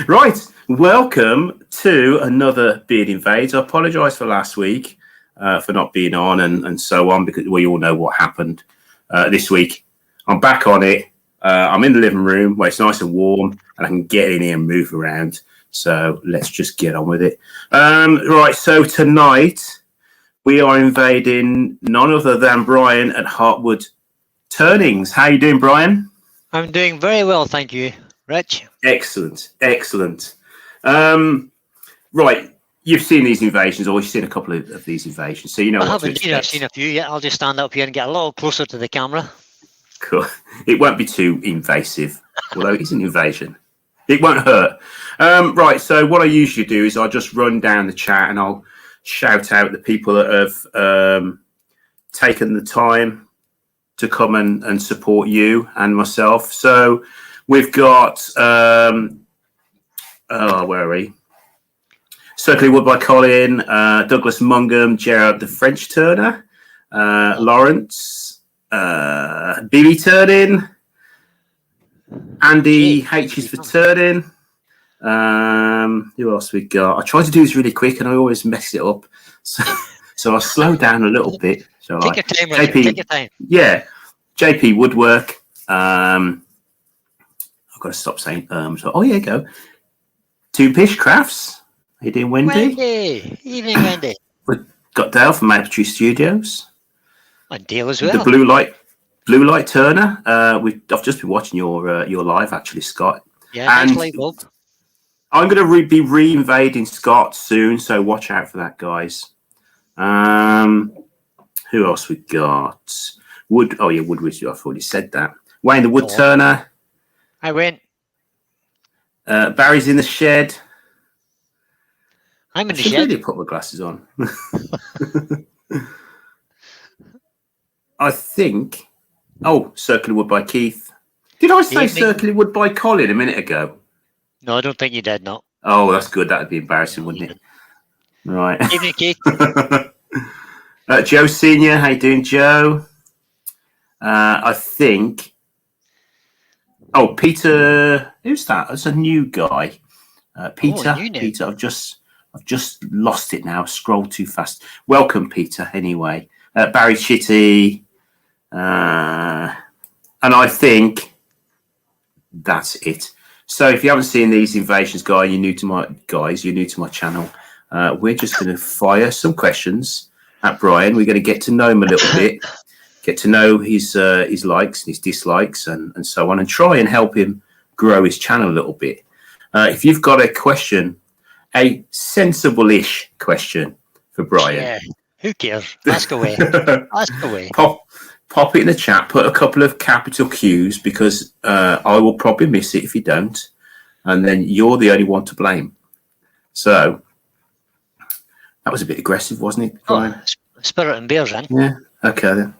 Right, welcome to another Beard Invades. I apologise for last week for not being on and so on, because we all know what happened this week. I'm back on it. I'm in the living room where it's nice and warm and I can get in here and move around. So let's just get on with it. Right, so tonight we are invading none other than Brian at Heartwood Turnings. How you doing, Brian? I'm doing very well, thank you, Rich. Excellent. Right, you've seen these invasions, or you've seen a couple of these invasions, so you know what to expect. I've seen a few. Yeah, I'll just stand up here and get a little closer to the camera. Cool. It won't be too invasive, although it is an invasion. It won't hurt. Right, so what I usually do is I'll just run down the chat and I'll shout out the people that have taken the time to come and support you and myself. So we've got, where are we? Circling Wood by Colin, Douglas Mungum, Gerard the French Turner, Lawrence, BB Turning, Andy H is for Turning. Who else we got? I try to do this really quick and I always mess it up. So I'll slow down a little bit. So take your time, Richard. Take your time. Yeah, JP Woodwork. I've got to stop saying So, oh, yeah, go. Two Pish Crafts. How you doing, Wendy? Evening, Wendy. We've got Dale from Mapletree Studios. And Dale as well. The Blue Light Turner. I've just been watching your live, actually, Scott. Yeah, and nice light bulb. I'm going to be re-invading Scott soon, so watch out for that, guys. Who else we got? Woodwork. I've already said that. Wayne the Woodturner. I win. Barry's in the shed. I'm in the shed. I should really shed. put my glasses on. I think. Oh, Circular Wood by Keith. Did I say Circular Wood by Colin a minute ago? No, I don't think you did. No. Oh, that's good. That would be embarrassing, wouldn't it? Right. Evening, Keith. Joe Senior, how you doing, Joe? I think. Oh, Peter. Who's that? That's a new guy. Peter. Peter. I've just lost it now. Scrolled too fast. Welcome, Peter. Anyway, Barry Chitty, and I think that's it. So, if you haven't seen these invasions, you're new to my channel. We're just going to fire some questions at Brian. We're going to get to know him a little bit, get to know his likes and his dislikes and so on, and try and help him grow his channel a little bit. If you've got a question, a sensible-ish question for Brian. Yeah, who cares? Ask away. Ask away. Pop it in the chat. Put a couple of capital Qs because I will probably miss it if you don't. And then you're the only one to blame. So that was a bit aggressive, wasn't it, Brian? Oh, Spirit and Bears, then. Yeah. Okay, then.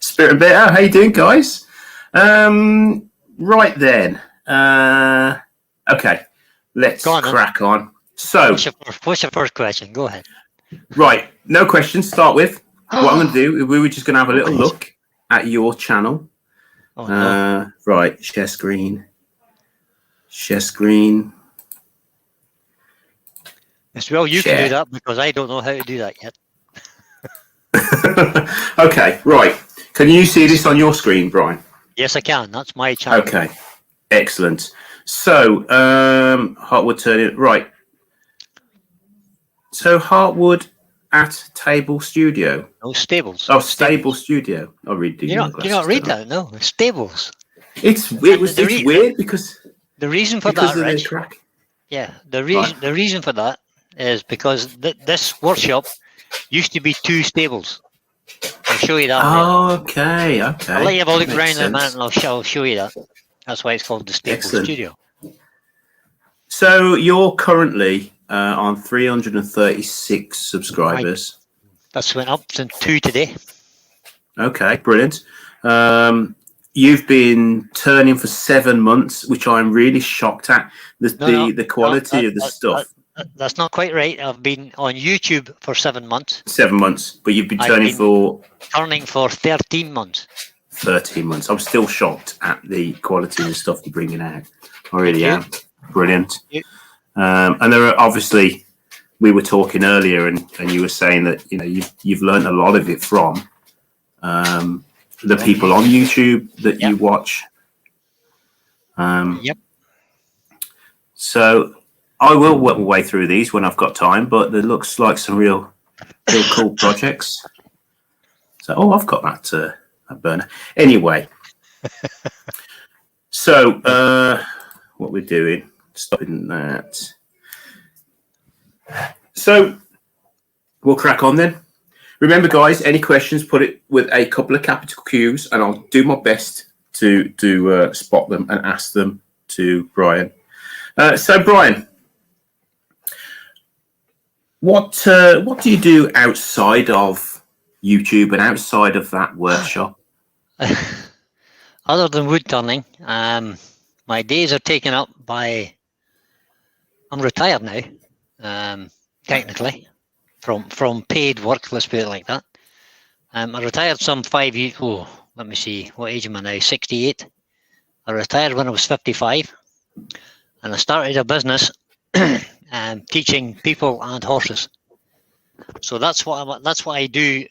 Spirit and Bear. How you doing, guys? Right then. Okay. Let's crack on. So, what's your first question? Go ahead. Right. No questions. Start with. What I'm going to do, we were just going to have a little look at your channel. Oh, no. Right. Share screen. Yes, well, you can do that because I don't know how to do that yet. Okay, right. Can you see this on your screen, Brian? Yes, I can. That's my channel. Okay, excellent. So, Heartwood Turning. Right. So, Heartwood at Table Studio. No, Stables. Oh, Stable Studio. I'll read the. Do you not read that? No, Stables. It's weird because the reason for that, Rich. Yeah, the reason for that is because this workshop used to be two stables. I'll show you that. Oh, okay. I'll let you have a look around in a minute and I'll show you that. That's why it's called the Stable Studio. So you're currently on 336 subscribers. That's went up to 2 today. Okay, brilliant. You've been turning for 7 months, which I'm really shocked at. The quality of the stuff. That's not quite right. I've been on YouTube for 7 months. 7 months, but you've been turning for 13 months. 13 months. I'm still shocked at the quality of the stuff you're bringing out. I really am. Brilliant. And there are obviously, we were talking earlier, and you were saying that you've learned a lot of it from the people on YouTube that you watch. So I will work my way through these when I've got time, but there looks like some real cool projects. So, I've got that burner. Anyway, so what we're doing, stopping that. So we'll crack on then. Remember, guys, any questions, put it with a couple of capital Qs, and I'll do my best to spot them and ask them to Brian. So, Brian, what do you do outside of YouTube and outside of that workshop? Other than wood turning, my days are taken up by. I'm retired now, technically, from paid work. Let's put it like that. I retired some 5 years. Oh, let me see. What age am I now? 68. I retired when I was 55, and I started a business teaching people and horses. So that's what I do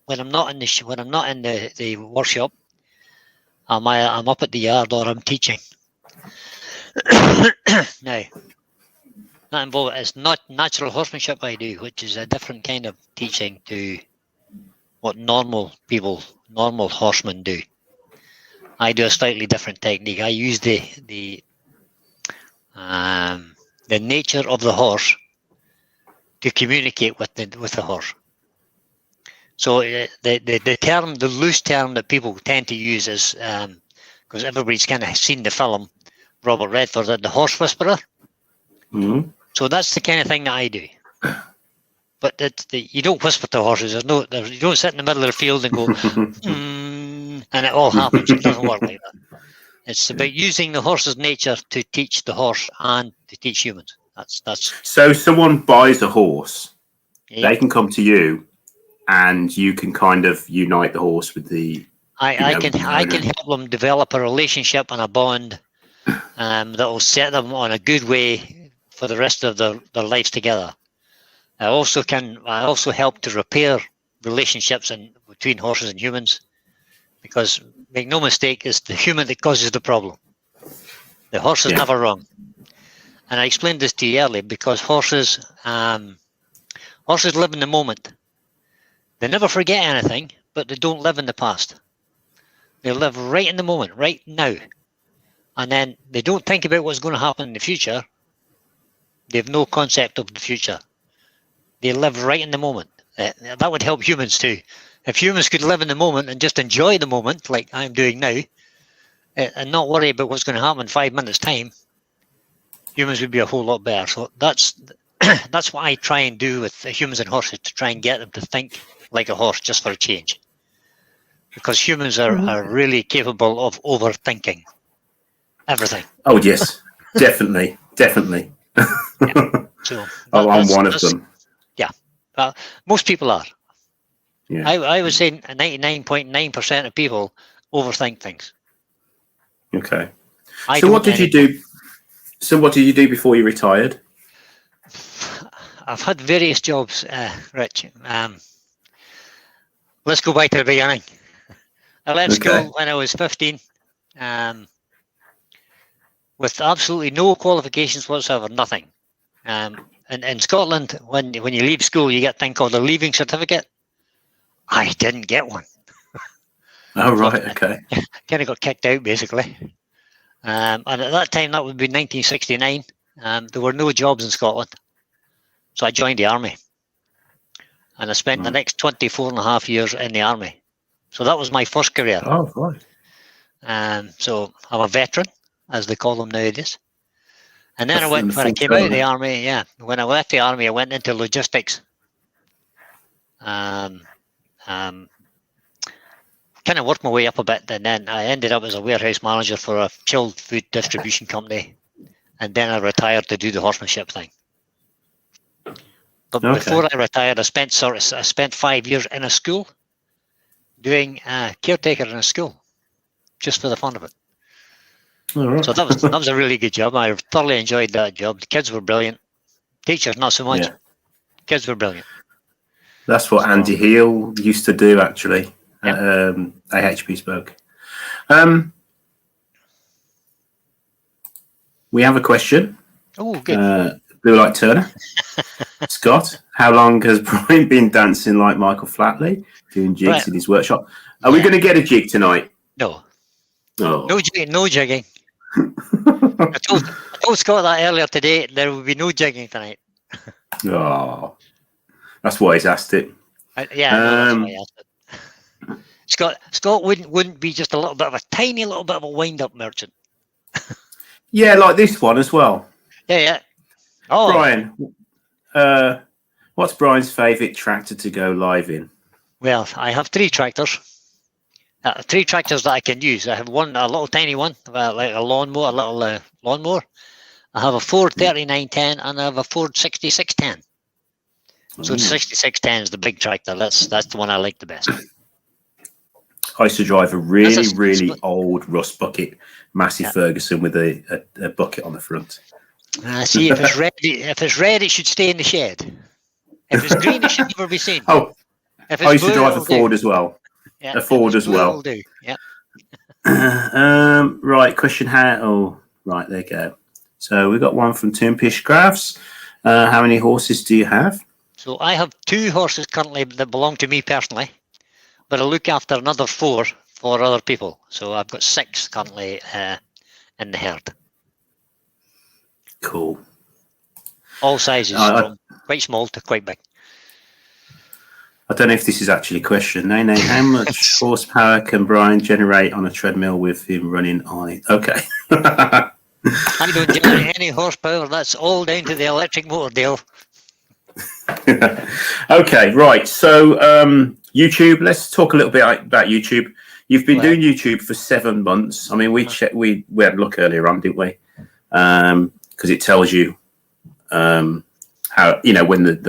when I'm not in the workshop. I'm up at the yard or I'm teaching. Now, not involved. It's not natural horsemanship I do, which is a different kind of teaching to what normal horsemen do. I do a slightly different technique. I use the nature of the horse to communicate with the horse. So the loose term that people tend to use is, because everybody's kind of seen the film Robert Redford, the horse whisperer. Mm-hmm. So that's the kind of thing that I do. But you don't whisper to horses. You don't sit in the middle of the field and go, and it all happens. It doesn't work like that. It's about using the horse's nature to teach the horse and to teach humans. That's. So someone buys a horse, they can come to you, and you can kind of unite the horse with the. I can help them develop a relationship and a bond that will set them on a good way for the rest of their lives together. I also help to repair relationships between horses and humans, because make no mistake, it's the human that causes the problem. The horse is never wrong. And I explained this to you earlier, because horses live in the moment. They never forget anything, but they don't live in the past. They live right in the moment, right now. And then they don't think about what's going to happen in the future. They have no concept of the future. They live right in the moment. That would help humans too. If humans could live in the moment and just enjoy the moment, like I'm doing now, and not worry about what's going to happen in 5 minutes' time, humans would be a whole lot better. So that's what I try and do with humans and horses, to try and get them to think like a horse, just for a change. Because humans are really capable of overthinking everything. Oh yes, definitely. Yeah. So I'm one of them. Yeah, most people are. Yeah. I would say 99.9% of people overthink things. Okay. So what did you do? So what did you do before you retired? I've had various jobs, Rich. Let's go back to the beginning. I left school when I was 15, with absolutely no qualifications whatsoever, nothing. And in Scotland, when you leave school, you get a thing called a leaving certificate. I didn't get one. Oh, right, okay. Kind of got kicked out, basically. And at that time, that would be 1969. There were no jobs in Scotland. So I joined the army. And I spent the next 24 and a half years in the army. So that was my first career. Oh, right. So I'm a veteran, as they call them nowadays. And then when I came out of the army, when I left the army, I went into logistics. Kind of worked my way up a bit, and then I ended up as a warehouse manager for a chilled food distribution company. And then I retired to do the horsemanship thing. But before I retired, I spent 5 years in a school doing caretaker in a school, just for the fun of it. All right. So that was a really good job. I thoroughly enjoyed that job. The kids were brilliant. Teachers, not so much. Yeah. Kids were brilliant. That's what Andy Heel used to do, actually. Yep. AHP spoke. We have a question. Oh, good. Blue Light Turner. Scott, how long has Brian been dancing like Michael Flatley, doing jigs in his workshop? Are we going to get a jig tonight? No. Oh. No jigging. I told Scott that earlier today. There will be no jigging tonight. Oh, that's why he's asked it. That's why I asked it. Scott wouldn't be just a tiny little bit of a wind-up merchant. Yeah, like this one as well. Yeah. Oh, Brian, what's Brian's favourite tractor to go live in? Well, I have 3 tractors. 3 tractors that I can use. I have a little tiny one, like a lawnmower, lawnmower. I have a Ford 3910 and I have a Ford 6610. So the 6610 is the big tractor. That's the one I like the best. I used to drive a really old rust bucket, massive Ferguson with a bucket on the front. See, if it's red, it should stay in the shed. If it's green, it should never be seen. Oh, if it's I used blue, to drive a Ford as well. Yeah, a Ford as well. Do. Yeah. Right, question how? Oh, right, there you go. So we got one from Toompish Graphs. How many horses do you have? So I have 2 horses currently that belong to me personally, but I look after another 4 for other people. So I've got 6 currently in the herd. Cool. All sizes, from quite small to quite big. I don't know if this is actually a question. No, how much horsepower can Brian generate on a treadmill with him running on it? Okay. I don't generate any horsepower. That's all down to the electric motor deal. Okay, right. So YouTube, let's talk a little bit about YouTube. You've been doing YouTube for 7 months. I mean, we had a look earlier on, didn't we? Because it tells you how, when the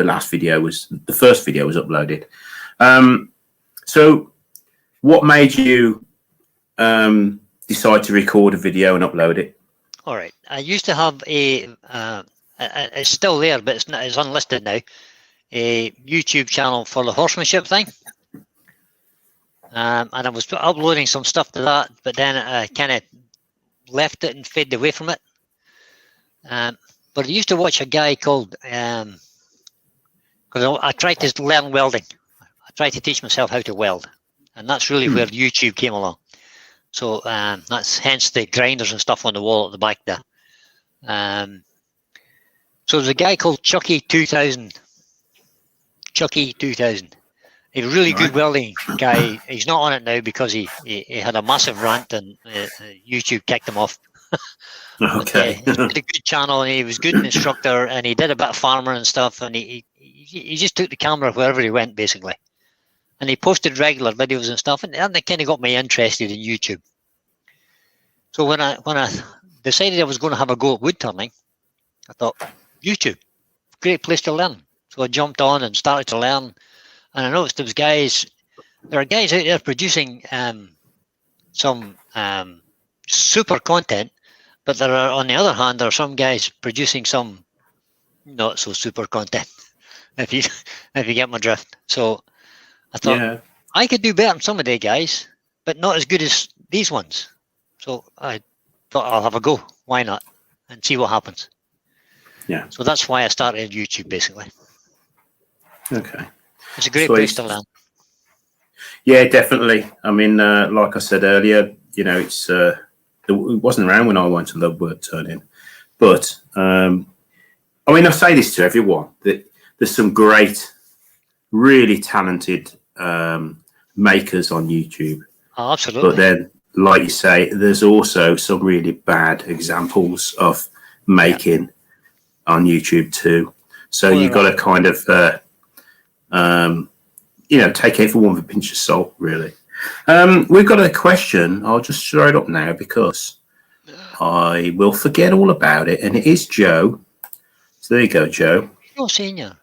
first video was uploaded. So what made you decide to record a video and upload it? All right. I used to have it's still there, but it's unlisted now, a YouTube channel for the horsemanship thing. And I was uploading some stuff to that, but then I kind of left it and faded away from it. But I used to watch a guy called, because I tried to learn welding. I tried to teach myself how to weld. And that's really where YouTube came along. So that's hence the grinders and stuff on the wall at the back there. So there's a guy called Chucky 2000. Chucky 2000. A really good welding guy. He's not on it now because he had a massive rant and YouTube kicked him off. Okay. He had a good channel and he was good an instructor and he did a bit of farmer and stuff and he just took the camera wherever he went basically. And he posted regular videos and stuff and that kind of got me interested in YouTube. So when I decided I was going to have a go at woodturning, I thought, YouTube, great place to learn. So I jumped on and started to learn. And I noticed there are guys out there producing some super content, but on the other hand, there are some guys producing some not so super content, if you get my drift. So I thought I could do better than some of the guys, but not as good as these ones. So I thought I'll have a go. Why not? And see what happens. Yeah. So that's why I started YouTube, basically. Okay. It's a great place to learn. Yeah, definitely. I mean, like I said earlier, it's it wasn't around when I went to the Woodturning, but I mean, I say this to everyone that there's some great, really talented makers on YouTube. Oh, absolutely. But then, like you say, there's also some really bad examples of making on YouTube too. So you've got to kind of, take everyone with a pinch of salt, really. We've got a question. I'll just throw it up now because I will forget all about it. And it is Joe. So there you go, Joe. Oh, senior.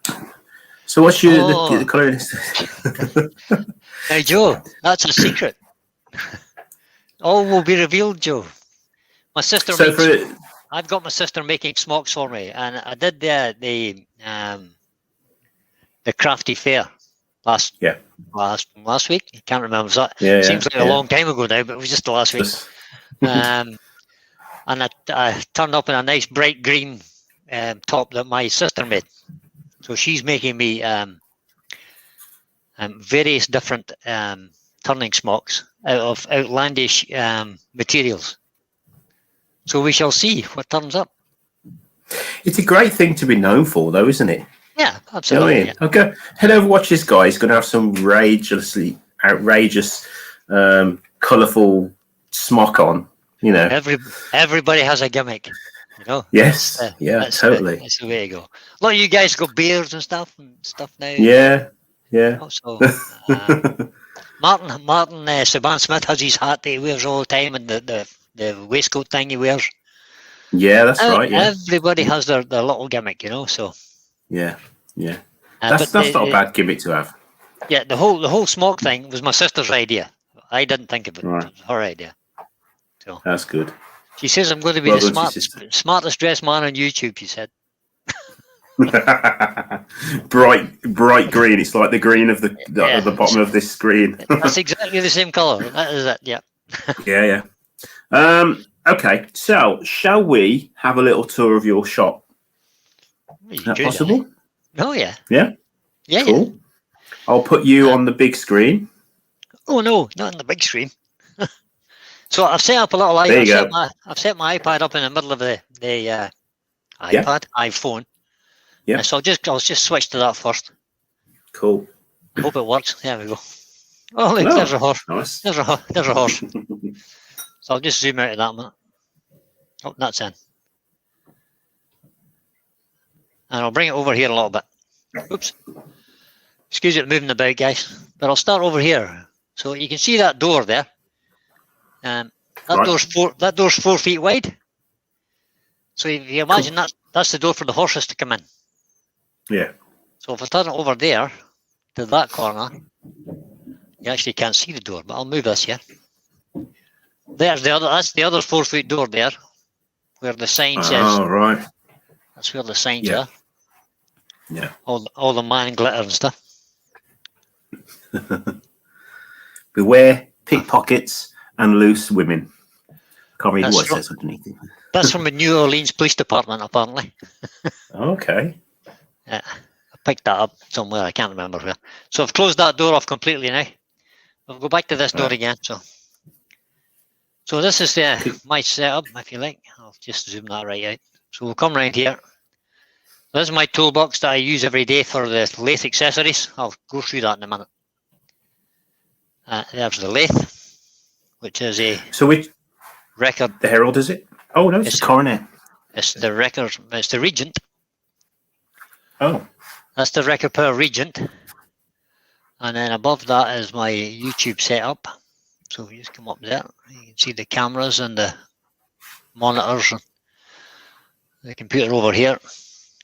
So what's the colour? Now, Joe, that's a secret. All will be revealed, Joe. My sister I've got my sister making smocks for me, and I did the crafty fair last week. I can't remember. Seems like a long time ago now, but it was just the last week. And I turned up in a nice bright green top that my sister made. So she's making me various different turning smocks out of outlandish materials. So we shall see what turns up. It's a great thing to be known for, though, isn't it? Yeah, absolutely. You know what I mean? Okay, head over, watch this guy. He's going to have some outrageous, colourful smock on. You know, everybody has a gimmick. You know. Yes. Totally. That's the way to go. A lot of you guys got beards and stuff now. Yeah. Also, Martin Saban Smith has his hat that he wears all the time, and the waistcoat thing he wears. Yeah, that's right. Yeah. Everybody has their little gimmick, you know. So. Yeah. That's not a bad gimmick to have. Yeah, the whole smock thing was my sister's idea. I didn't think of it. Right. It was her idea. So that's good. She says I'm going to be the smartest dressed man on YouTube. She said. bright green. It's like the green of the bottom of this screen. That's exactly the same colour. That is it. Yeah. Yeah. Okay, so shall we have a little tour of your shop? Is that possible? Oh, yeah. Yeah? Yeah, cool. Yeah. I'll put you on the big screen. Oh, no, not on the big screen. So I've set up a little iPad. I've set my iPad up in the middle of the iPhone. Yeah. So I'll just switch to that first. Cool. Hope it works. There we go. Oh, look, there's a horse. Nice. There's a horse. So I'll just zoom out of that a minute. Oh, that's in. And I'll bring it over here a little bit. Oops. Excuse it moving about, guys. But I'll start over here. So you can see that door there. That door's 4 feet wide. So if you imagine that's the door for the horses to come in. Yeah. So if I turn it over there to that corner, you actually can't see the door, but I'll move this here. That's the other 4 foot door there, where the sign says. Oh, right. That's where the signs are. Yeah. All the man glitter and stuff. Beware pickpockets and loose women. Can't read what it says underneath it. That's from the New Orleans Police Department, apparently. Okay. Yeah, I picked that up somewhere. I can't remember where. So I've closed that door off completely now. I'll go back to this door again. So this is my setup, if you like. I'll just zoom that right out. So we'll come around here. This is my toolbox that I use every day for the lathe accessories. I'll go through that in a minute. There's the lathe, which is a record. The Herald, is it? Oh, no, it's the Coronet. It's the record. It's the Regent. Oh. That's the Record Power Regent. And then above that is my YouTube setup. So if you just come up there, you can see the cameras and the monitors and the computer over here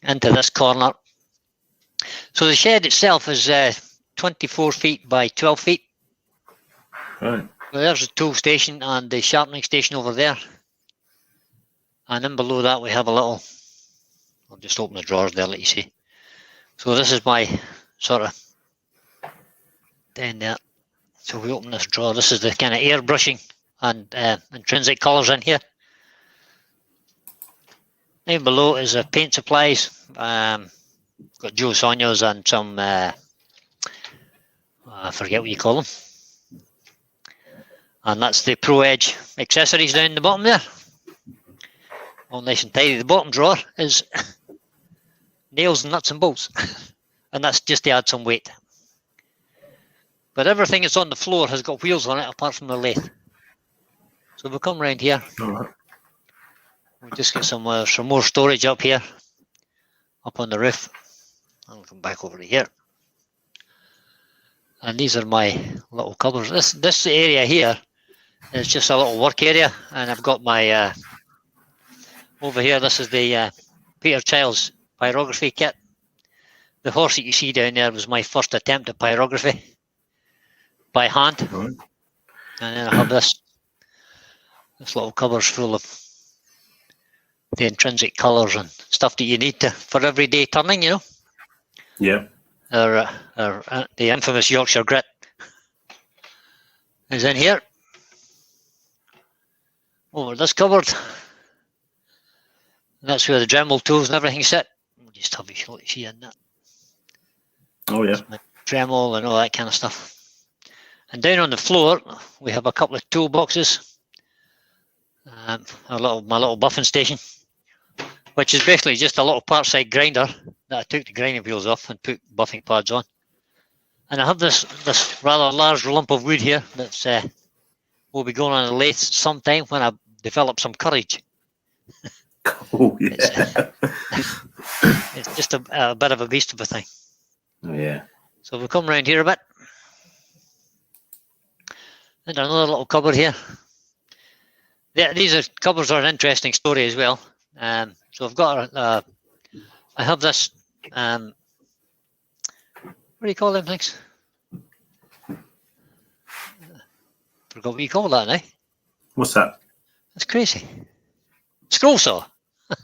into this corner. So the shed itself is 24 feet by 12 feet. Right. So there's the tool station and the sharpening station over there. And then below that we have a little, I'll just open the drawers there, let you see. So this is my sort of down there. So we open this drawer. This is the kind of airbrushing and intrinsic colours in here. Down below is paint supplies. Got Joe Sonia's and some, I forget what you call them. And that's the Pro Edge accessories down the bottom there. All nice and tidy. The bottom drawer is nails and nuts and bolts. And that's just to add some weight. But everything that's on the floor has got wheels on it apart from the lathe. So we'll come around here. All right. We'll just get some more storage up here. Up on the roof. I'll come back over to here. And these are my little cupboards. This area here is just a little work area. And I've got my... over here, this is the Peter Child's pyrography kit. the horse that you see down there was my first attempt at pyrography by hand. Right. And then I have this little cupboard's full of the intrinsic colours and stuff that you need for everyday turning, you know. Yeah. The infamous Yorkshire grit is in here. Over this cupboard. And that's where the Dremel tools and everything sit. We'll just have a look see in that. Oh yeah. My Dremel and all that kind of stuff. And down on the floor we have a couple of toolboxes. My little buffing station, which is basically just a little part-side grinder that I took the grinding wheels off and put buffing pads on. And I have this rather large lump of wood here that's will be going on a lathe sometime when I develop some courage. Oh yeah. It's just a bit of a beast of a thing. Oh yeah. So we'll come around here a bit. And another little cupboard here. Yeah, these cupboards are an interesting story as well. So I've got I have this. What do you call them things? Forgot what you call that now. What's that? That's crazy. Scroll saw.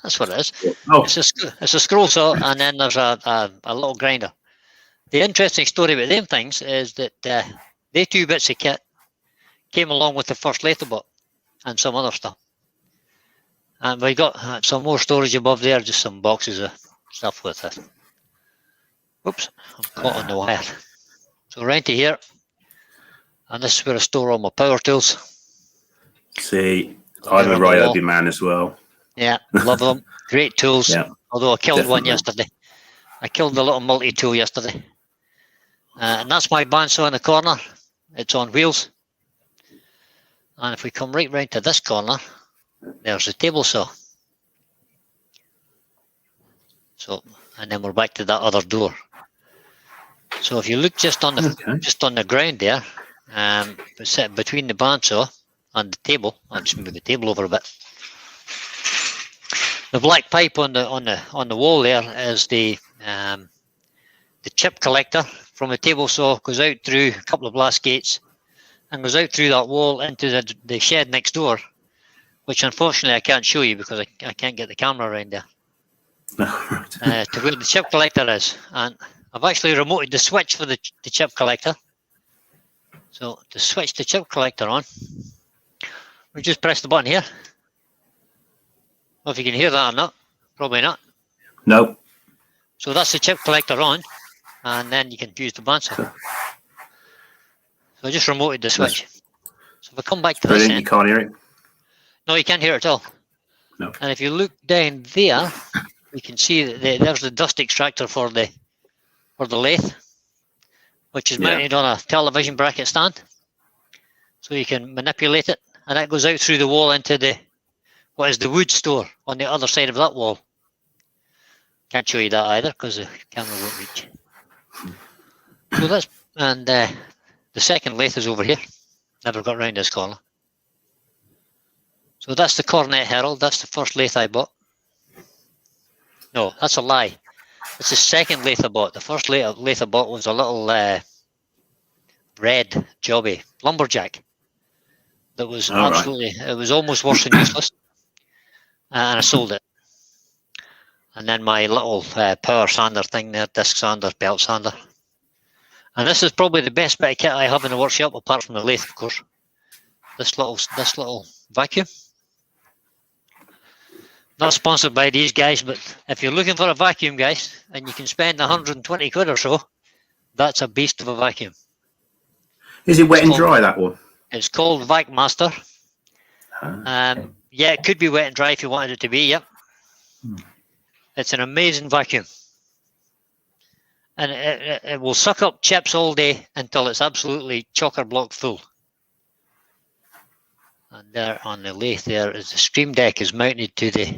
That's what it is. Oh. It's a scroll saw, and then there's a little grinder. The interesting story about them things is that they two bits of kit came along with the first lathe I bought and some other stuff. And we got some more storage above there, just some boxes of stuff with it. Oops, I'm caught on the wire. So right to here, and this is where I store all my power tools. See, I'm a Ryobi man as well. Yeah, love them. Great tools. Yeah, although I killed definitely. one yesterday. I killed the little multi-tool yesterday. And that's my bandsaw in the corner. It's on wheels. And if we come right round to this corner, there's the table saw. So, and then we're back to that other door. So if you look just on the ground there, set between the bandsaw and the table, I'll just move the table over a bit. The black pipe on the wall there is the chip collector from the table saw, goes out through a couple of blast gates and goes out through that wall into the shed next door, which unfortunately I can't show you because I can't get the camera around there. To where the chip collector is. And I've actually remoted the switch for the chip collector. So to switch the chip collector on, we just press the button here. Well, if you can hear that or not, probably not. No. So that's the chip collector on, and then you can use the bandsaw. So I just remoted the switch. So if I come back to this end, you can't hear it? No, you can't hear it at all. No. And if you look down there, you can see that there's the dust extractor for the lathe, which is mounted on a television bracket stand. So you can manipulate it, and that goes out through the wall into what is the wood store on the other side of that wall. Can't show you that either because the camera won't reach. So that's, and the second lathe is over here. Never got round this corner. So that's the Cornet Herald. That's the first lathe I bought. No, that's a lie. It's the second lathe I bought. The first lathe I bought was a little red jobby lumberjack. That was it was almost worse than useless. And I sold it. And then my little power sander thing there, disc sander, belt sander. And this is probably the best bit of kit I have in the workshop, apart from the lathe, of course. This little vacuum. Not sponsored by these guys, but if you're looking for a vacuum, guys, and you can spend 120 quid or so, that's a beast of a vacuum. Is it wet and dry, that one? It's called VacMaster. Yeah, it could be wet and dry if you wanted it to be, yep. It's an amazing vacuum. And it will suck up chips all day until it's absolutely chocker-block full. And there on the lathe there is the stream deck is mounted to the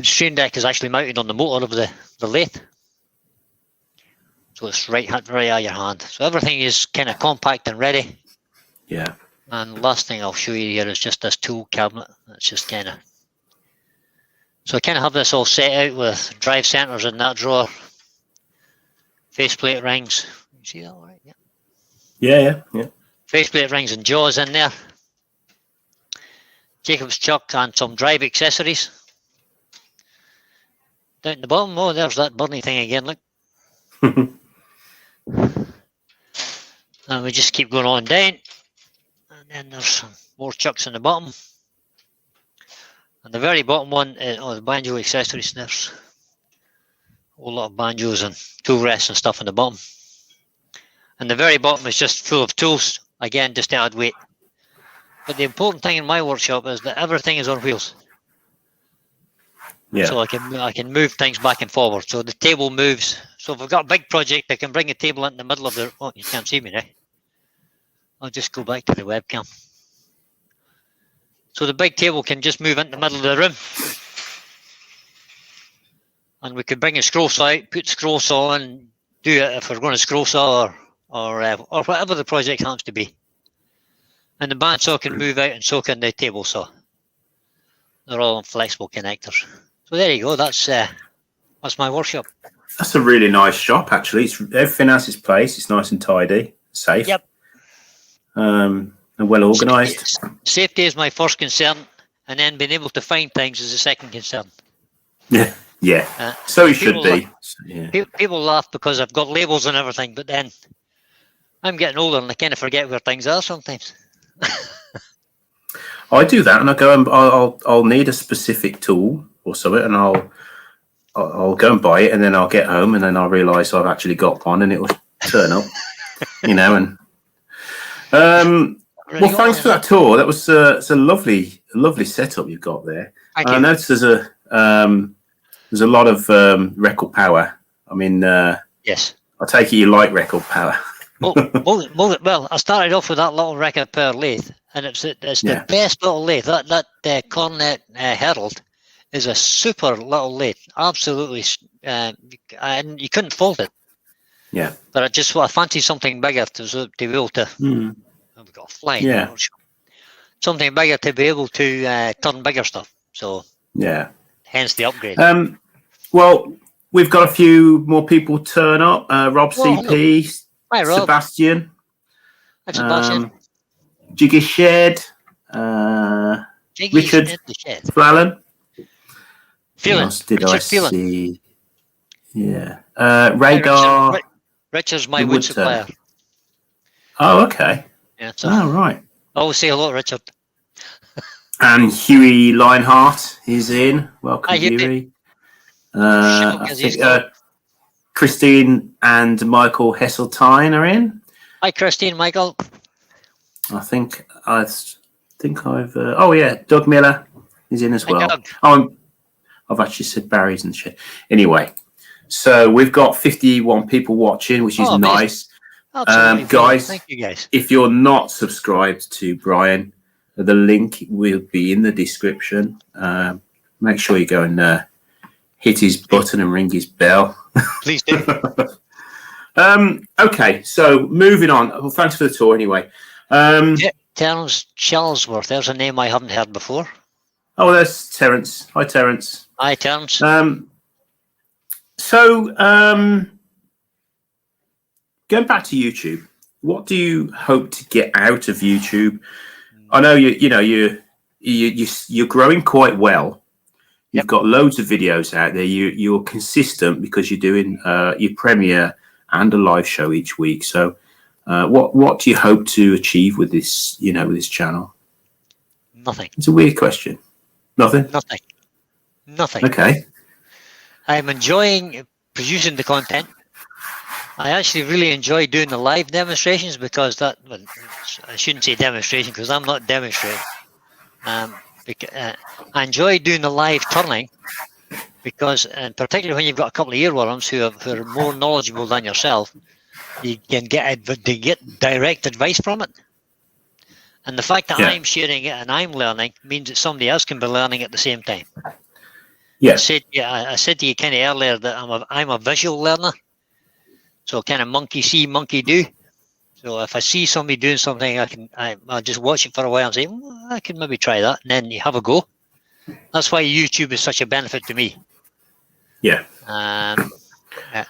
stream deck is actually mounted on the motor of the lathe. So it's right at your hand. So everything is kind of compact and ready. Yeah. And last thing I'll show you here is just this tool cabinet. That's just kind of... So I kind of have this all set out with drive centers in that drawer, faceplate rings. You see that all right? Yeah. Yeah. Faceplate rings and jaws in there. Jacob's chuck and some drive accessories. Down the bottom, oh, there's that burning thing again, look. And we just keep going on down. And then there's some more chucks in the bottom. And the very bottom one is the banjo accessories. There's a whole lot of banjos and tool rests and stuff in the bottom. And the very bottom is just full of tools, again, just to add weight. But the important thing in my workshop is that everything is on wheels. Yeah. So I can move things back and forward. So the table moves. So if I've got a big project, I can bring a table in the middle of the... Oh, you can't see me now. I'll just go back to the webcam. So the big table can just move into the middle of the room. And we could bring a scroll saw out, put scroll saw on, do it if we're going to scroll saw or whatever the project happens to be. And the bandsaw can move out and so can the table saw. They're all on flexible connectors. So there you go. That's my workshop. That's a really nice shop, actually. Everything has its place. It's nice and tidy, safe. Yep. And well organised. Safety is my first concern, and then being able to find things is the second concern. Yeah. So it should be. People laugh because I've got labels and everything, but then I'm getting older and I kind of forget where things are sometimes. I do that, and I go and I'll need a specific tool or something, and I'll go and buy it, and then I'll get home, and then I'll realise I've actually got one, and it will turn up, and. Well, thanks for that tour. That was it's a lovely setup you've got there. I noticed there's a lot of record power. I mean, yes. I take it you like record power. Well, I started off with that little record power lathe, and it's the best little lathe. That Cornet Herald is a super little lathe. Absolutely, and you couldn't fault it. Yeah. But I fancy something bigger to be able to. We've got a flying. Yeah. Something bigger to be able to turn bigger stuff. So. Yeah. Hence the upgrade. Well, we've got a few more people turn up. Rob CP, hi, Rob. Sebastian. Hi, Sebastian. Jiggy Shed. Richard Flallan. Did I see? Yeah. Radar. Richard's my wood supplier. Oh, okay. Yeah, so right. I always say hello, Richard. And Huey Lionheart is in. Welcome, Hi, Huey. I think Christine and Michael Hesseltine are in. Hi, Christine, Michael. I think I've. Oh yeah, Doug Miller is in as well. I've actually said Barry's and shit. Anyway, so we've got 51 people watching, which is nice. Guys, thank you guys. If you're not subscribed to Brian, the link will be in the description. Make sure you go and hit his button and ring his bell. Please do. Okay, so moving on. Well, thanks for the tour anyway. Terence Charlesworth. There's a name I haven't heard before. Oh, there's Terence. Hi, Terence. Hi, Terence. Going back to YouTube, what do you hope to get out of YouTube? I know you're growing quite well. You've got loads of videos out there. You're consistent because you're doing your premiere and a live show each week. So, what do you hope to achieve with this? With this channel? Nothing. It's a weird question. Nothing. Nothing. Okay. I'm enjoying producing the content. I actually really enjoy doing the live demonstrations because I shouldn't say demonstration because I'm not demonstrating. I enjoy doing the live turning because, and particularly when you've got a couple of earworms who are more knowledgeable than yourself, you can get direct advice from it. And the fact that I'm sharing it and I'm learning means that somebody else can be learning at the same time. Yeah. I said to you kind of earlier that I'm a visual learner. So kind of monkey see, monkey do. So if I see somebody doing something, I'll just watch it for a while and say, I can maybe try that. And then you have a go. That's why YouTube is such a benefit to me. Yeah.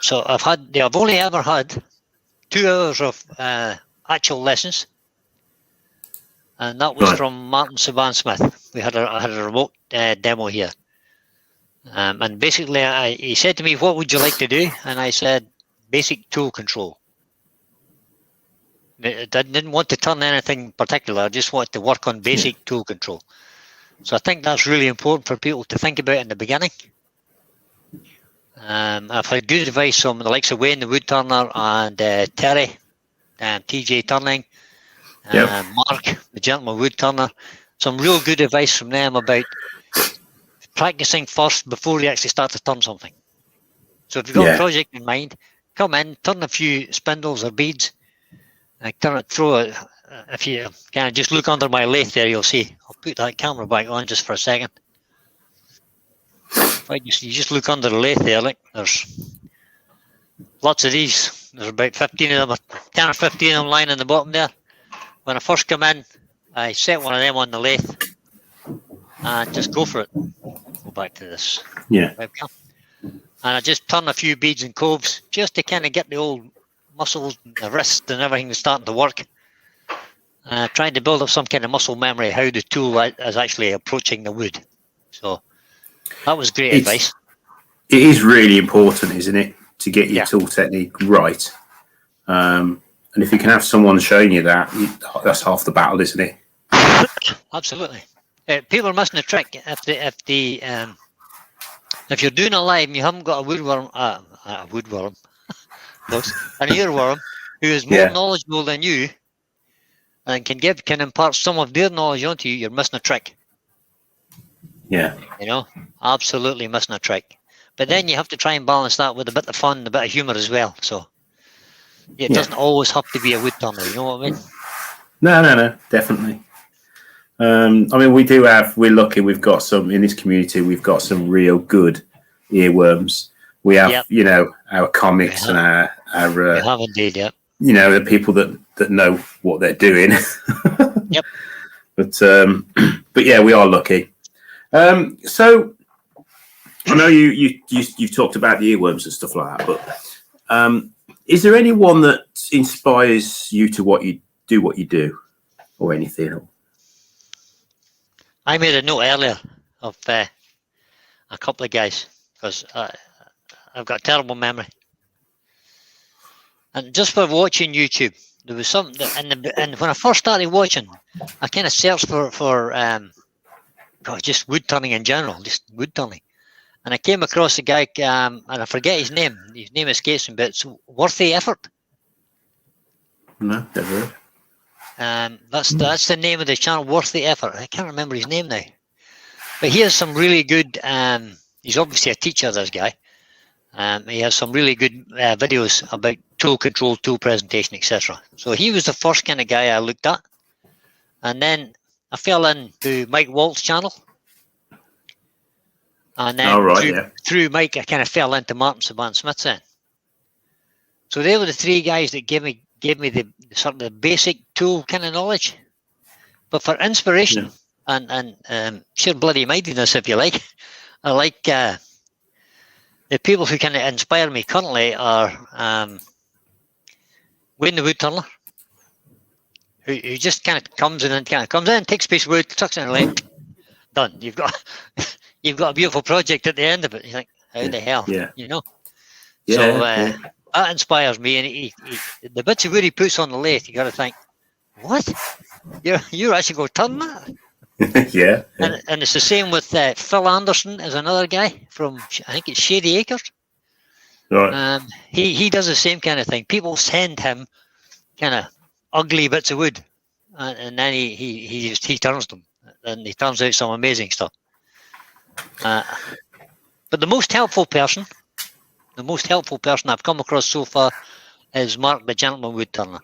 So I've only ever had 2 hours of actual lessons, and that was from Martin Saban Smith. I had a remote demo here, and basically he said to me, "What would you like to do?" And I said, "Basic tool control." I didn't want to turn anything particular. I just wanted to work on basic tool control. So I think that's really important for people to think about in the beginning. I've had good advice from the likes of Wayne the Woodturner and Terry, TJ Turning, Mark the Gentleman Woodturner. Some real good advice from them about practicing first before you actually start to turn something. So if you've got a project in mind, come in, turn a few spindles or beads, turn it through it. If you kind of just look under my lathe there, you'll see. I'll put that camera back on just for a second. You just look under the lathe there, like there's lots of these. There's about 15 of them, 10 or 15 of them lying in the bottom there. When I first come in, I set one of them on the lathe and just go for it. Go back to this webcam. And I just turn a few beads and coves just to kind of get the old muscles, the wrist and everything starting to work. Trying to build up some kind of muscle memory how the tool is actually approaching the wood. So that was great advice. It is really important, isn't it, to get your tool technique right. And if you can have someone showing you that, that's half the battle, isn't it? Absolutely. People are missing a trick. If you're doing a live and you haven't got an earworm who is more knowledgeable than you and can impart some of their knowledge onto you, you're missing a trick. Yeah. Absolutely missing a trick. But then you have to try and balance that with a bit of fun, a bit of humour as well. So it doesn't always have to be a woodturner, you know what I mean? No, definitely. I mean, we're lucky, we've got some, in this community, we've got some real good earworms. We have, our comics and our we have indeed, the people that know what they're doing. Yep. But yeah, we are lucky. So I know you've talked about the earworms and stuff like that, but is there anyone that inspires you to what you do, or anything? I made a note earlier of a couple of guys because I've got a terrible memory, and just for watching YouTube, there was something and when I first started watching, I kind of searched for just wood turning in general, just wood turning. And I came across a guy, and I forget his name. His name escapes me, but it's Worth the Effort. No, never heard. That's the name of the channel, Worth the Effort. I can't remember his name now. But he has some really good, he's obviously a teacher, this guy. He has some really good videos about tool control, tool presentation, etc. So he was the first kind of guy I looked at. And then I fell into Mike Walt's channel. And then through Mike, I kind of fell into Martin Saban Smith's then. So they were the three guys that gave me the sort of the basic tool kind of knowledge. But for inspiration and sheer bloody mindedness, if you like, I like the people who kind of inspire me currently are Wayne the Woodturner, who just kind of comes in, takes a piece of wood, tucks it in a leg, done. You've got a beautiful project at the end of it. You think, how the hell, So that inspires me, and the bits of wood he puts on the lathe, you got to think, what? You're actually going to turn that? Yeah. And it's the same with Phil Anderson, is another guy from, I think it's Shady Acres. Right. He does the same kind of thing. People send him kind of ugly bits of wood, and then he turns them, and he turns out some amazing stuff. But the most helpful person I've come across so far is Mark the Gentleman Woodturner.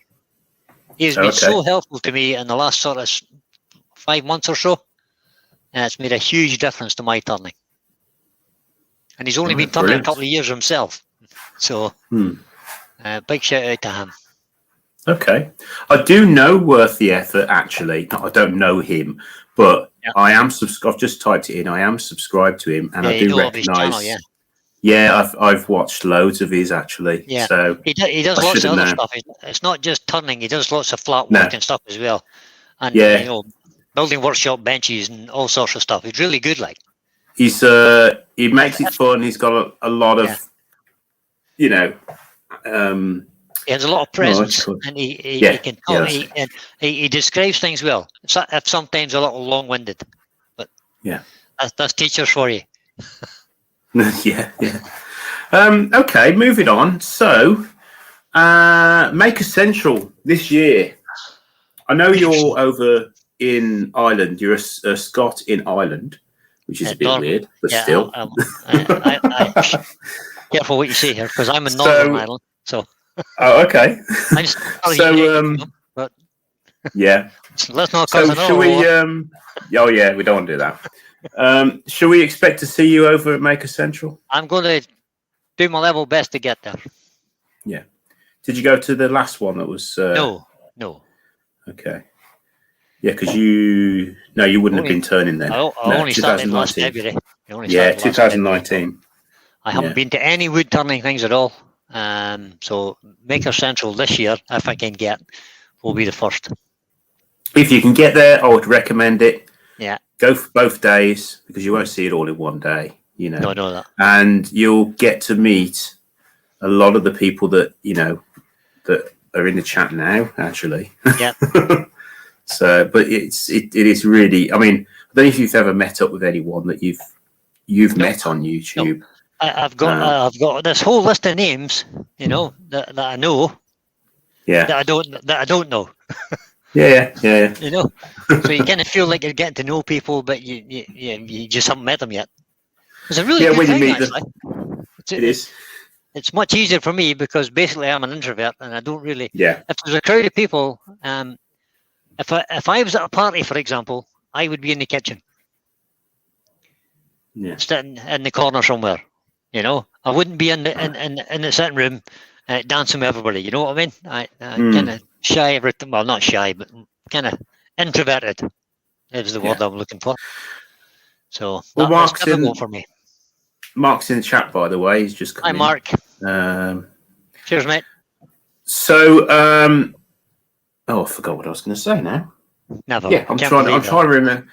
He has been so helpful to me in the last sort of 5 months or so, and it's made a huge difference to my turning. And he's only been turning a couple of years himself, so big shout out to him. Okay, I do know Worth the Effort, actually. I don't know him, but I am I've just typed it in. I am subscribed to him, and I do recognise. Yeah, I've watched loads of his actually. Yeah, so he does I lots should of have other known. stuff. It's not just turning. He does lots of flat No. work and stuff as well, and Yeah. building workshop benches and all sorts of stuff. He's really good. Like He's he makes it fun. He's got a lot of, he has a lot of presence, and he can talk. He describes things well. Sometimes a little long-winded, but that's teachers for you. Yeah. Okay, moving on. So, Maker Central this year. I know you're over in Ireland. You're a Scot in Ireland, which is a bit weird, but still. Careful what you say here, because I'm in Northern Ireland. So. Oh, okay. But yeah. Let's not. So shall we? Oh yeah, we don't want to do that. Shall we expect to see you over at Maker Central? I'm going to do my level best to get there. Yeah. Did you go to the last one that was? No. Okay. Yeah, because you wouldn't have been turning then. I only started last February. 2019. I haven't been to any wood turning things at all. So Maker Central this year, if I can get, will be the first. If you can get there, I would recommend it. Yeah. Go for both days because you won't see it all in one day. You know. No, I know that. And you'll get to meet a lot of the people that that are in the chat now. Actually. Yeah. So, but it is really. I mean, I don't know if you've ever met up with anyone that you've met on YouTube. No. I've got this whole list of names, that I know. Yeah. That I don't know. Yeah. So you kind of feel like you're getting to know people, but you just haven't met them yet. It's a really good when thing, you meet actually. It is. It's much easier for me because basically I'm an introvert and I don't really. Yeah. If there's a crowd of people, if I was at a party, for example, I would be in the kitchen. Yeah. Sitting in the corner somewhere. I wouldn't be in the sitting room dancing with everybody. You know what I mean? I kind of shy everything. Well, not shy, but kind of introverted is the word I'm looking for. So that's difficult for me. Mark's in the chat, by the way. He's just come Hi, in. Mark. Cheers, mate. So, I forgot what I was going to say now. Never. Yeah, I'm trying to remember.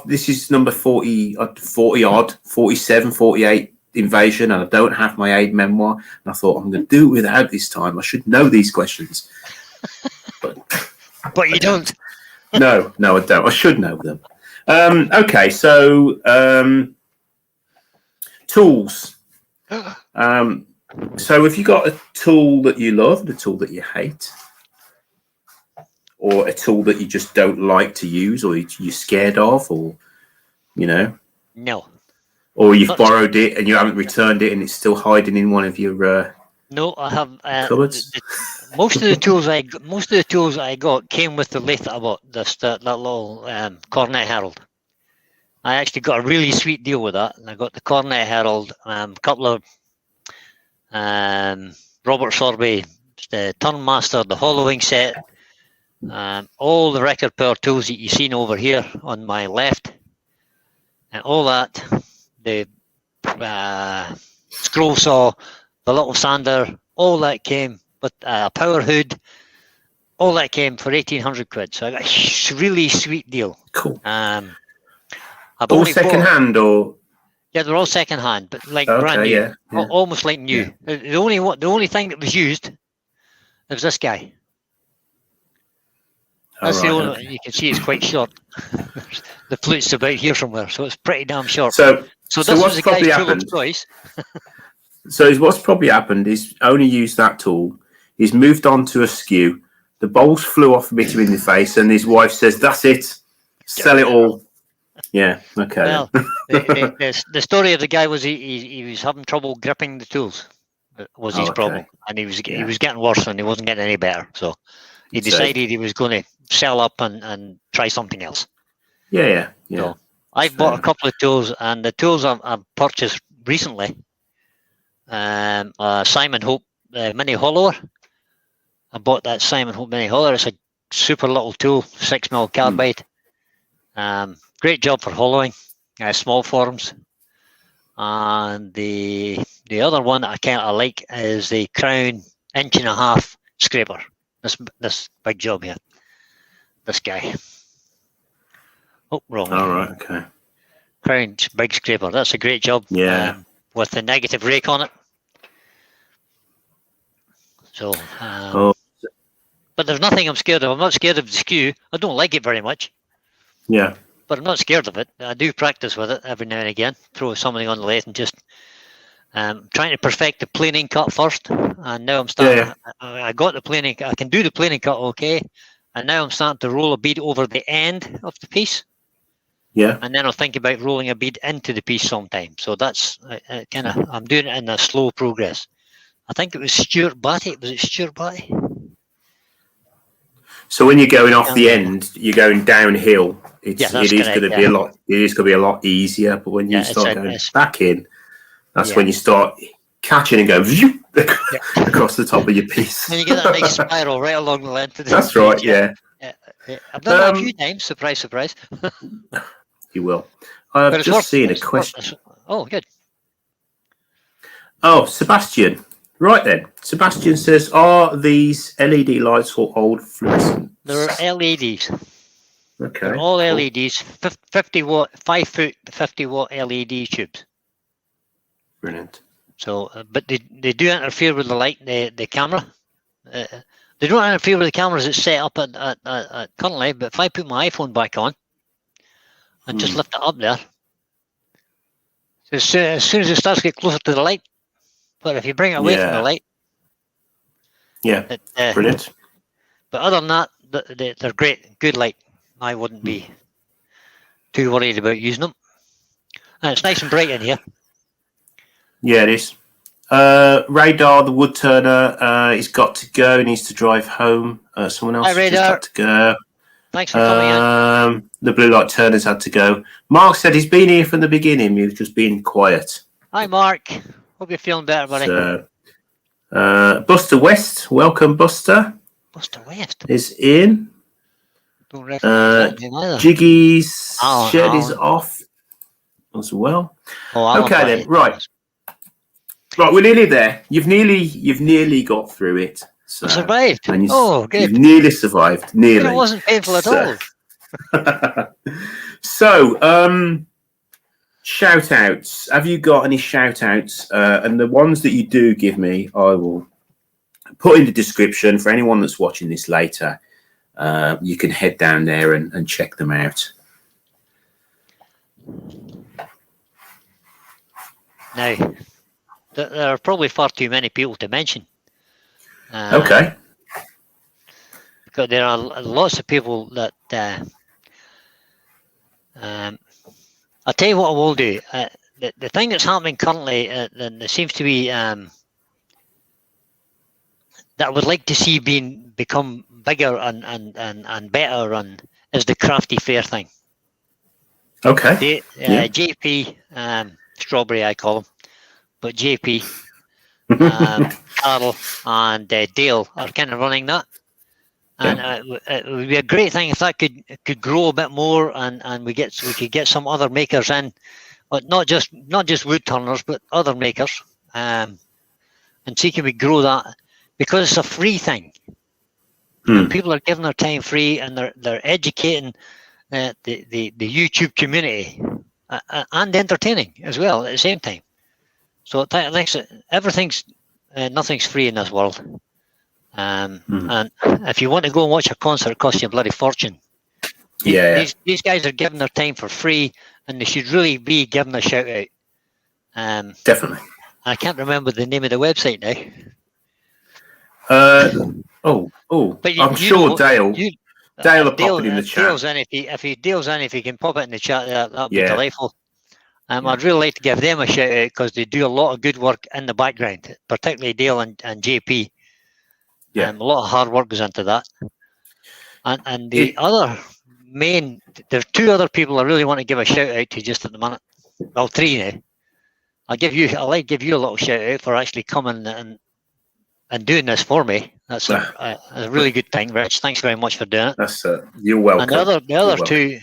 This is number 40 odd, 47, 48 invasion, and I don't have my aid memoir. And I thought I'm going to do it without this time. I should know these questions, but you don't. No, I don't. I should know them. Okay, so tools. So have you got a tool that you love, and a tool that you hate, or a tool that you just don't like to use, or you're scared of, or No. Or you've borrowed it and you haven't returned it, and it's still hiding in one of your No, I have cupboards. Most of the tools I got came with the lathe that I bought. That little Cornet Herald. I actually got a really sweet deal with that, and I got the Cornet Herald, a couple of Robert Sorbet, the Turnmaster, the hollowing set, all the record power tools that you've seen over here on my left, and all that. The scroll saw, the little sander, all that came with a power hood. All that came for 1,800 quid. So I got a really sweet deal. Cool. All second hand, or? Yeah, they're all second hand, but like brand new, yeah. Almost like new. Yeah. The only thing that was used was this guy. That's the only. You can see it's quite short. The flute's about here somewhere, so it's pretty damn short. So this was the guy's tool of choice. So what's probably happened is only used that tool. He's moved on to a skew. The bowls flew off, bit him in the face, and his wife says, "That's it, sell it all." Yeah. Okay. Well, the story of the guy was he was having trouble gripping the tools. Was his problem, and he was getting worse, and he wasn't getting any better. So he decided he was going to sell up and try something else. Yeah. So I've bought a couple of tools, and the tools I've purchased recently, Simon Hope Mini Hollower. I bought that Simon Hope Mini Hollower. It's a super little tool, 6mm carbide. Great job for hollowing, small forms. and the other one that I kind of like is the Crown 1.5 inch scraper. This big job here. This guy. Oh, wrong. All right. Okay. Crown big scraper. That's a great job. Yeah. With the negative rake on it. So. But there's nothing I'm scared of. I'm not scared of the skew. I don't like it very much. Yeah. But I'm not scared of it. I do practice with it every now and again. Throw something on the lathe and just trying to perfect the planing cut first. And now I'm starting. Yeah. I got the planing. I can do the planing cut okay. And now I'm starting to roll a bead over the end of the piece. Yeah. And then I'll think about rolling a bead into the piece sometime. So that's kind of, I'm doing it in a slow progress. I think it was Stuart Batty. Was it Stuart Batty? So when you're going off the end, you're going downhill. It is going to be a lot. It is going to be a lot easier. But when you start going back in, that's when you start catching and going across the top of your piece. And you get that nice spiral right along the length of the That's right. Yeah. I've done that a few times. Surprise, surprise. You will. I've just seen a question. Oh, good. Oh, Sebastian. Right then. Sebastian says, are these LED lights or old fluorescent? They're LEDs. Okay. They're all LEDs, 50 watt, 5 foot, 50 watt LED tubes. Brilliant. So, but they do interfere with the light, the camera. They don't interfere with the cameras that's set up at currently, but if I put my iPhone back on and just lift it up there, so as soon as it starts to get closer to the light, but if you bring it away from the light, brilliant. But other than that, they're great, good light. I wouldn't be too worried about using them. And it's nice and bright in here. Yeah, it is. Radar, the woodturner, he's got to go. He needs to drive home. Someone else has just had to go. Thanks for coming in. The blue light turners had to go. Mark said he's been here from the beginning. He's just been quiet. Hi, Mark. Hope you're feeling better, buddy. So, Buster West, welcome, Buster. Buster West is in. Don't recognize that name either. Jiggy's shed is off as well. Okay then, right. Right, we're nearly there. You've nearly got through it. So, I survived. Good. You've nearly survived. Nearly. It wasn't painful at all. So, shout outs. Have you got any shout outs? And the ones that you do give me, I will put in the description for anyone that's watching this later. You can head down there and check them out. Now, there are probably far too many people to mention. Okay. Because there are lots of people that. I'll tell you what I will do. The thing that's happening currently, there seems to be that I would like to see become bigger and better, and is the crafty fair thing. Okay. JP Strawberry, I call him, but JP, Carl, and Dale are kind of running that. And it would be a great thing if that could grow a bit more, and we could get some other makers in, but not just wood turners, but other makers, and see can we grow that, because it's a free thing. And people are giving their time free, and they're educating the YouTube community and entertaining as well at the same time. So everything's nothing's free in this world. And if you want to go and watch a concert, it costs you a bloody fortune. These guys are giving their time for free, and they should really be given a shout out. Definitely. I can't remember the name of the website now. But I'm sure Dale will pop it in the chat. If he can pop it in the chat, that'd be delightful. I'd really like to give them a shout out, because they do a lot of good work in the background, particularly Dale and JP. A lot of hard work goes into that. And the other there's two other people I really want to give a shout out to just at the minute. Well, three now. I'll give you a little shout out for actually coming and doing this for me. That's a really good thing, Rich. Thanks very much for doing it. You're welcome. And the other two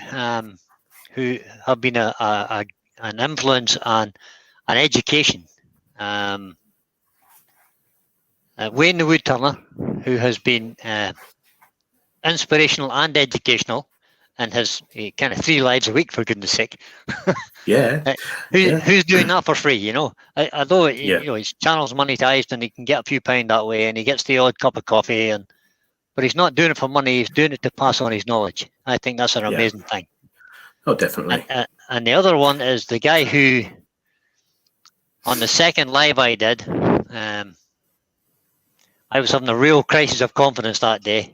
who have been an influence and education. Wayne the Woodturner, who has been inspirational and educational, and has kind of 3 lives a week, for goodness sake. Yeah. Who's doing that for free? You know, although Yeah. you know his channel's monetized and he can get a few pound that way, and he gets the odd cup of coffee, but he's not doing it for money. He's doing it to pass on his knowledge. I think that's an amazing thing. Oh, definitely. And the other one is the guy who, on the second live I did, I was having a real crisis of confidence that day,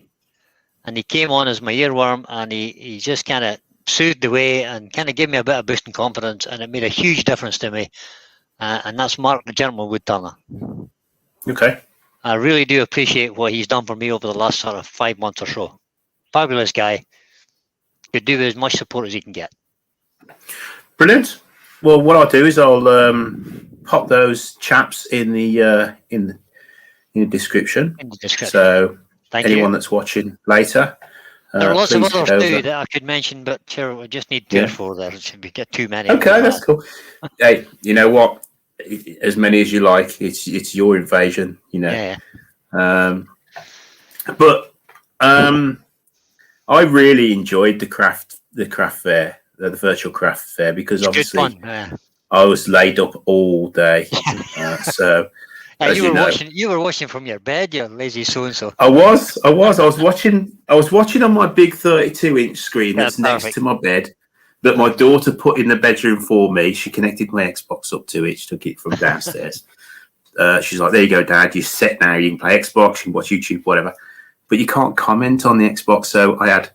and he came on as my earworm, and he just kind of soothed the way and kind of gave me a bit of boost in confidence, and it made a huge difference to me. And that's Mark the Gentleman Woodturner. Okay. I really do appreciate what he's done for me over the last sort of 5 months or so. Fabulous guy. Could do with as much support as he can get. Brilliant. Well, what I'll do is I'll pop those chaps in the description. In the description. So anyone that's watching later, there are lots of others too that I could mention, but sure, we just need 2 or 4 there. It should be get too many. Okay, that's cool. Hey, you know what? As many as you like. It's your invasion. You know. Yeah. But I really enjoyed the craft fair, the virtual craft fair, because it's obviously good fun. I was laid up all day. So you were watching from your bed, you lazy so-and-so. I was watching on my big 32-inch screen that's next to my bed that my daughter put in the bedroom for me. She connected my Xbox up to it. She took it from downstairs. She's like, there you go, Dad, you're set now. You can play Xbox, you can watch YouTube, whatever. But you can't comment on the Xbox. So I had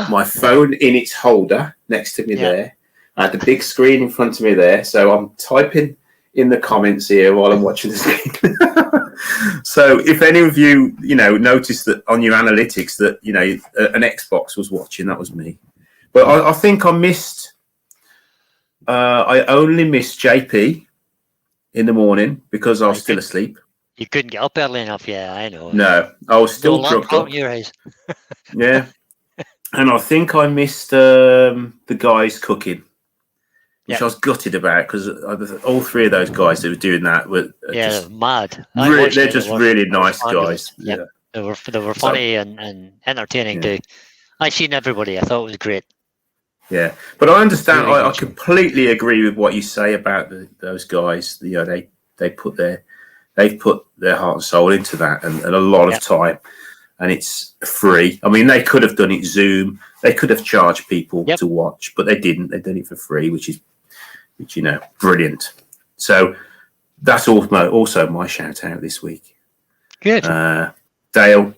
my phone in its holder next to me there. I had the big screen in front of me there. So I'm typing in the comments here while I'm watching the screen. So if any of you, noticed that on your analytics that, an Xbox was watching, that was me. But I think I only missed JP in the morning because I was still asleep. You couldn't get up early enough, I know. No, I was still drugged up. Yeah. And I think I missed the guys cooking, which I was gutted about, because all 3 of those guys that were doing that were just mad. They're just really nice guys. Yeah. They were funny and entertaining too. I seen everybody. I thought it was great. Yeah, but I understand. Really I completely agree with what you say about those guys. They've put their heart and soul into that, and a lot of time, and it's free. I mean, they could have done it Zoom. They could have charged people to watch, but they didn't. They did it for free, which brilliant. So that's also my shout out this week. Good. Dale,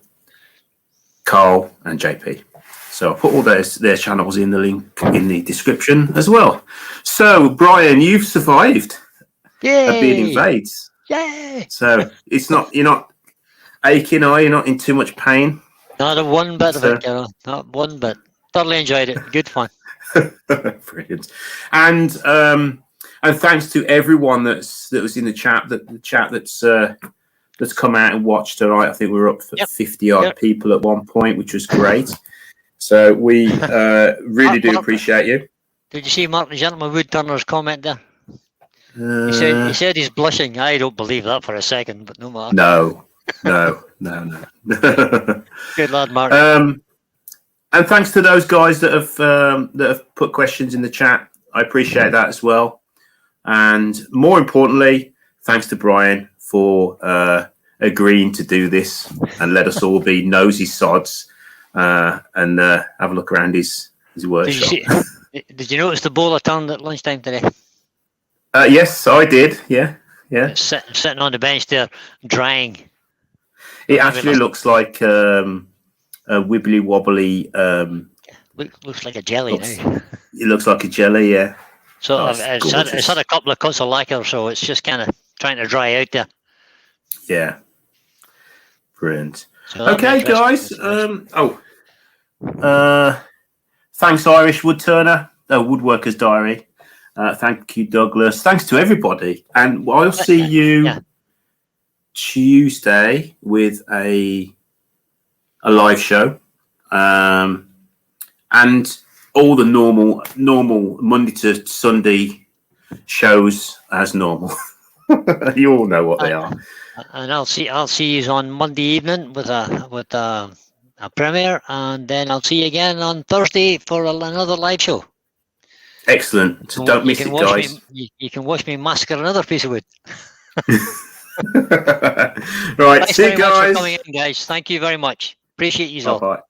Carl, and JP. So I'll put all their channels in the link in the description as well. So Brian, you've survived a Beard Invades. Yay! So you're not aching, are you? Not in too much pain? Not a one bit of it, not one bit. Thoroughly enjoyed it. Good fun. Brilliant. And thanks to everyone that was in the chat. The chat that's come out and watched tonight. I think we were up for 50 odd people at one point, which was great. So we really do appreciate you. Did you see Mark the Gentleman Woodturner's comment there? He said he's blushing. I don't believe that for a second, but no matter. No. Good lad, Mark. And thanks to those guys that have put questions in the chat. I appreciate that as well. And more importantly, thanks to Brian for agreeing to do this and let us all be nosy sods. And have a look around his workshop. Did you notice the bowl I turned at lunchtime today? Yes, I did. Yeah. Sitting on the bench there, drying. It actually looks like a wibbly wobbly. Looks like a jelly now. It looks like a jelly, yeah. So it's had a couple of cuts of lacquer, so it's just kind of trying to dry out there. Yeah. Brilliant. So okay, guys. Thanks, Irish Woodturner, Woodworker's Diary. Thank you, Douglas. Thanks to everybody, and I'll see you Tuesday with a live show, and all the normal Monday to Sunday shows as normal. You all know what they are. And I'll see you on Monday evening with a premiere, and then I'll see you again on Thursday for another live show. Excellent. So don't miss it, guys. You can watch me massacre another piece of wood. Right, Thanks see very you guys. much for coming in, guys. Thank you very much. Appreciate you all. Bye-bye.